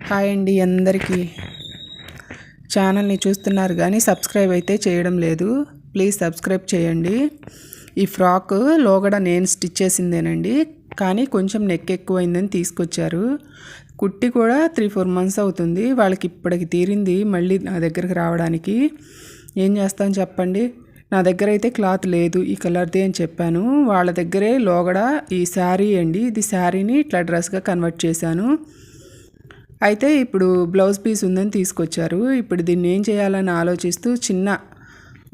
Hi అండి అందరికీ. ఛానల్ని చూస్తున్నారు కానీ సబ్స్క్రైబ్ అయితే చేయడం లేదు. ప్లీజ్ సబ్స్క్రైబ్ చేయండి. ఈ ఫ్రాక్ లోగడ నేను స్టిచ్ చేసిందేనండి, కానీ కొంచెం నెక్ ఎక్కువైందని తీసుకొచ్చారు. కుట్టి కూడా 3-4 months అవుతుంది. వాళ్ళకి ఇప్పటికి తీరింది మళ్ళీ నా దగ్గరికి రావడానికి. ఏం చేస్తాను చెప్పండి. నా దగ్గర అయితే క్లాత్ లేదు ఈ కలర్ది అని చెప్పాను. వాళ్ళ దగ్గరే లోగడ ఈ శారీ అండి, ఇది శారీని ఇట్లా డ్రెస్గా కన్వర్ట్ చేశాను. అయితే ఇప్పుడు బ్లౌజ్ పీస్ ఉందని తీసుకొచ్చారు. ఇప్పుడు దీన్ని ఏం చేయాలని ఆలోచిస్తూ చిన్న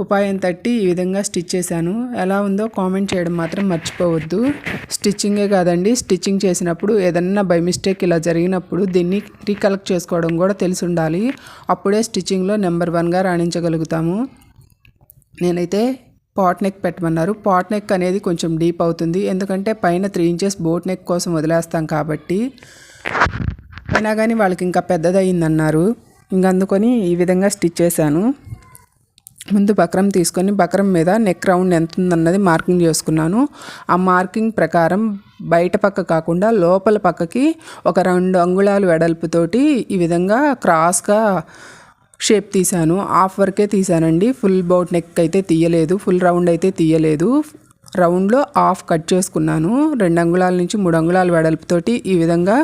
ఉపాయం తట్టి ఈ విధంగా స్టిచ్ చేశాను. ఎలా ఉందో కామెంట్ చేయడం మాత్రం మర్చిపోవద్దు. స్టిచ్చింగే కాదండి, స్టిచ్చింగ్ చేసినప్పుడు ఏదన్నా బై మిస్టేక్ ఇలా జరిగినప్పుడు దీన్ని రీకలెక్ట్ చేసుకోవడం కూడా తెలిసి ఉండాలి. అప్పుడే స్టిచ్చింగ్లో నెంబర్ 1గా రాణించగలుగుతాము. నేనైతే పాట్ నెక్ పెట్టమన్నారు. పాట్ నెక్ అనేది కొంచెం డీప్ అవుతుంది, ఎందుకంటే పైన 3 inches బోట్ నెక్ కోసం వదిలేస్తాం కాబట్టి. అయినా కానీ వాళ్ళకి ఇంకా పెద్దదయ్యిందన్నారు. అందుకని ఈ విధంగా స్టిచ్ చేశాను. ముందు బక్రం తీసుకొని బక్రం మీద నెక్ రౌండ్ ఎంత ఉందన్నది మార్కింగ్ చేసుకున్నాను. ఆ మార్కింగ్ ప్రకారం బయట పక్క కాకుండా లోపల పక్కకి ఒక 2 అంగుళాలు వెడల్పుతోటి ఈ విధంగా క్రాస్గా షేప్ తీశాను. హాఫ్ వరకే తీశానండి, ఫుల్ బోట్ నెక్ అయితే తీయలేదు, ఫుల్ రౌండ్ అయితే తీయలేదు. రౌండ్లో హాఫ్ కట్ చేసుకున్నాను. 2 అంగుళాల నుంచి 3 అంగుళాలు వెడల్పుతోటి ఈ విధంగా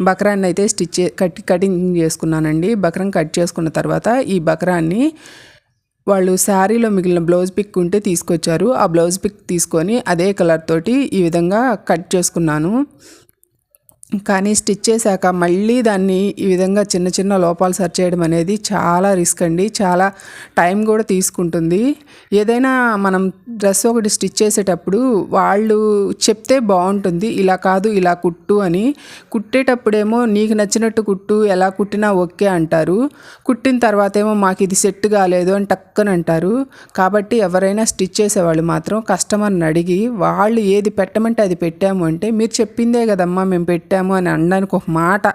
బక్రాన్ని అయితే కటింగ్ చేసుకున్నానండి. బక్రం కట్ చేసుకున్న తర్వాత ఈ బక్రాన్ని వాళ్ళు శారీలో మిగిలిన బ్లౌజ్ పిక్ ఉంటే తీసుకొచ్చారు. ఆ బ్లౌజ్ పిక్ తీసుకొని అదే కలర్ తోటి ఈ విధంగా కట్ చేసుకున్నాను. కానీ స్టిచ్ చేశాక మళ్ళీ దాన్ని ఈ విధంగా చిన్న చిన్న లోపాలు సరి చేయడం అనేది చాలా రిస్క్ అండి, చాలా టైం కూడా తీసుకుంటుంది. ఏదైనా మనం డ్రెస్ ఒకటి స్టిచ్ చేసేటప్పుడు వాళ్ళు చెప్తే బాగుంటుంది, ఇలా కాదు ఇలా కుట్టు అని. కుట్టేటప్పుడేమో నీకు నచ్చినట్టు కుట్టు, ఎలా కుట్టినా ఓకే అంటారు. కుట్టిన తర్వాత ఏమో మాకు ఇది సెట్ కాలేదు అని టక్కని అంటారు. కాబట్టి ఎవరైనా స్టిచ్ చేసేవాళ్ళు మాత్రం కస్టమర్ని అడిగి వాళ్ళు ఏది పెట్టమంటే అది పెట్టాము అంటే, మీరు చెప్పిందే కదమ్మా మేము పెట్టాము అని అనడానికి ఒక మాట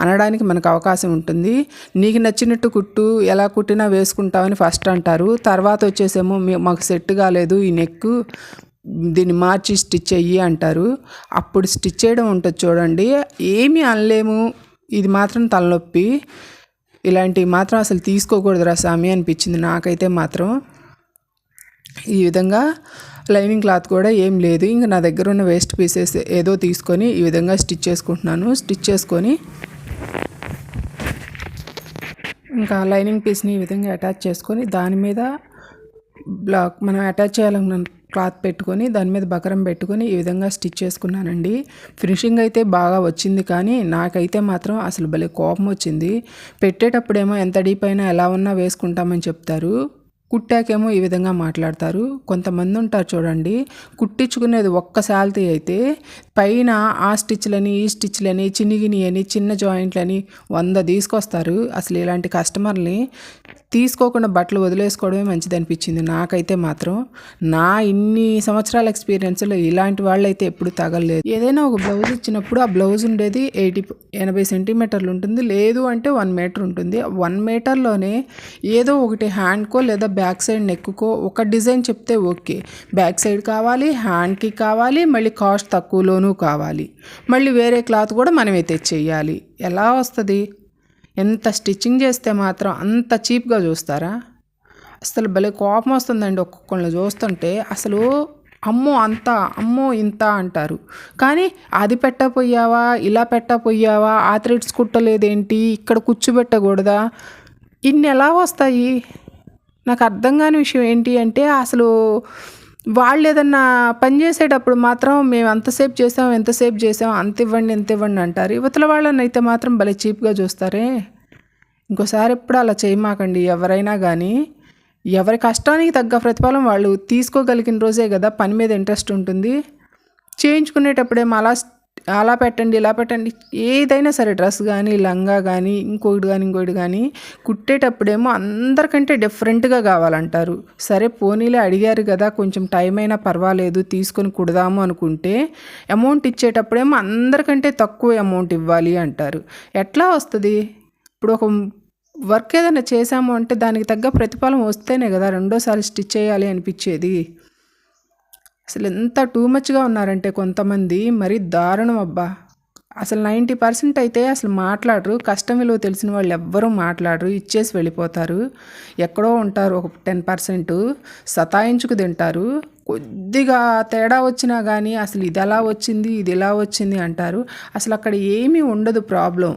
అనడానికి మనకు అవకాశం ఉంటుంది. నీకు నచ్చినట్టు కుట్టు, ఎలా కుట్టినా వేసుకుంటామని ఫస్ట్ అంటారు. తర్వాత వచ్చేసేమో మాకు సెట్ కాలేదు ఈ నెక్, దీన్ని మార్చి స్టిచ్ అయ్యి అంటారు. అప్పుడు స్టిచ్ చేయడం ఉంటుంది చూడండి, ఏమీ అనలేము. ఇది మాత్రం తలనొప్పి. ఇలాంటివి మాత్రం అసలు తీసుకోకూడదురా స్వామి అనిపించింది నాకైతే మాత్రం. ఈ విధంగా లైనింగ్ క్లాత్ కూడా ఏం లేదు, ఇంకా నా దగ్గర ఉన్న వేస్ట్ పీసెస్ ఏదో తీసుకొని ఈ విధంగా స్టిచ్ చేసుకుంటున్నాను. స్టిచ్ చేసుకొని ఇంకా లైనింగ్ పీస్ని ఈ విధంగా అటాచ్ చేసుకొని దాని మీద మనం అటాచ్ చేయాలన్న క్లాత్ పెట్టుకొని దాని మీద బకరం పెట్టుకొని ఈ విధంగా స్టిచ్ చేసుకున్నానండి. ఫినిషింగ్ అయితే బాగా వచ్చింది, కానీ నాకైతే మాత్రం అసలు భలే కోపం వచ్చింది. పెట్టేటప్పుడేమో ఎంత డీప్ అయినా ఎలా ఉన్నా వేసుకుంటామని చెప్తారు, కుట్టాకేమో ఈ విధంగా మాట్లాడతారు. కొంతమంది ఉంటారు చూడండి, కుట్టించుకునేది ఒక్క శాలరీ అయితే పైన ఆ స్టిచ్లని ఈ స్టిచ్లని చినిగిని అని చిన్న జాయింట్లని 100 తీసుకొస్తారు. అసలు ఇలాంటి కస్టమర్ని తీసుకోకుండా బట్టలు వదిలేసుకోవడమే మంచిది అనిపించింది నాకైతే మాత్రం. నా ఇన్ని సంవత్సరాల ఎక్స్పీరియన్స్లో ఇలాంటి వాళ్ళు అయితే ఎప్పుడు తగలలేదు. ఏదైనా ఒక బ్లౌజ్ ఇచ్చినప్పుడు ఆ బ్లౌజ్ ఉండేది 80 సెంటీమీటర్లు ఉంటుంది, లేదు అంటే 1 మీటర్ ఉంటుంది. 1 మీటర్లోనే ఏదో ఒకటి హ్యాండ్కో లేదా బ్యాక్ సైడ్ నెక్కుకో ఒక డిజైన్ చెప్తే ఓకే. బ్యాక్ సైడ్ కావాలి, హ్యాండ్కి కావాలి, మళ్ళీ కాస్ట్ తక్కువలోనూ కావాలి, మళ్ళీ వేరే క్లాత్ కూడా మనమే తెచ్చేయాలి. ఎలా వస్తుంది? ఎంత స్టిచ్చింగ్ చేస్తే మాత్రం అంత చీప్గా చూస్తారా? అసలు భలే కోపం వస్తుందండి ఒక్కొక్కళ్ళని చూస్తుంటే. అసలు అమ్మో అంత, అమ్మో ఇంత అంటారు, కానీ అది పెట్టపోయావా, ఇలా పెట్టపోయావా, ఆ థ్రెడ్స్ కుట్టలేదేంటి, ఇక్కడ కూర్చోబెట్టకూడదా, ఇన్ని ఎలా వస్తాయి? నాకు అర్థం కాని విషయం ఏంటి అంటే, అసలు వాళ్ళు ఏదన్నా పని చేసేటప్పుడు మాత్రం మేము ఎంతసేపు చేసాం అంత ఇవ్వండి ఎంత ఇవ్వండి అంటారు. యువతల వాళ్ళని అయితే మాత్రం భలే చీప్గా చూస్తారే. ఇంకోసారి ఎప్పుడు అలా చేయమాకండి ఎవరైనా కానీ. ఎవరి కష్టానికి తగ్గ ప్రతిఫలం వాళ్ళు తీసుకోగలిగిన రోజే కదా పని మీద ఇంట్రెస్ట్ ఉంటుంది. చేయించుకునేటప్పుడేమో అలా పెట్టండి ఇలా పెట్టండి, ఏదైనా సరే డ్రెస్ కానీ లంగా కానీ ఇంకోటి కానీ కుట్టేటప్పుడేమో అందరికంటే డిఫరెంట్గా కావాలంటారు. సరే పోనీలే అడిగారు కదా కొంచెం టైం అయినా పర్వాలేదు తీసుకొని కుడదాము అనుకుంటే, అమౌంట్ ఇచ్చేటప్పుడేమో అందరికంటే తక్కువ అమౌంట్ ఇవ్వాలి అంటారు. ఎట్లా వస్తుంది? ఇప్పుడు ఒక వర్క్ ఏదైనా చేసాము అంటే దానికి తగ్గ ప్రతిఫలం వస్తేనే కదా రెండోసారి స్టిచ్ చేయాలి అనిపించేది. అసలు ఎంత టూ మచ్గా ఉన్నారంటే కొంతమంది, మరీ దారుణం అబ్బా. అసలు 90% అయితే అసలు మాట్లాడరు. కష్టం విలువ తెలిసిన వాళ్ళు ఎవ్వరూ మాట్లాడరు. ఇచ్చేసి వెళ్ళిపోతారు. ఎక్కడో ఉంటారు ఒక 10% సతాయించుకు తింటారు. కొద్దిగా తేడా వచ్చినా కానీ అసలు ఇది ఎలా వచ్చింది, ఇది ఇలా వచ్చింది అంటారు. అసలు అక్కడ ఏమీ ఉండదు ప్రాబ్లం.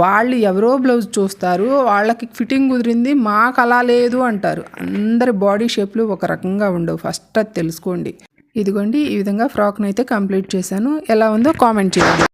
వాళ్ళు ఎవరో బ్లౌజ్ చూస్తారు, వాళ్ళకి ఫిట్టింగ్ కుదిరింది, మాకు అలా లేదు అంటారు. అందరి బాడీ షేప్లు ఒక రకంగా ఉండవు. ఫస్ట్ అది తెలుసుకోండి. ఇదిగోండి, ఈ విధంగా ఫ్రాక్ని అయితే కంప్లీట్ చేశాను. ఎలా ఉందో కామెంట్ చేయండి.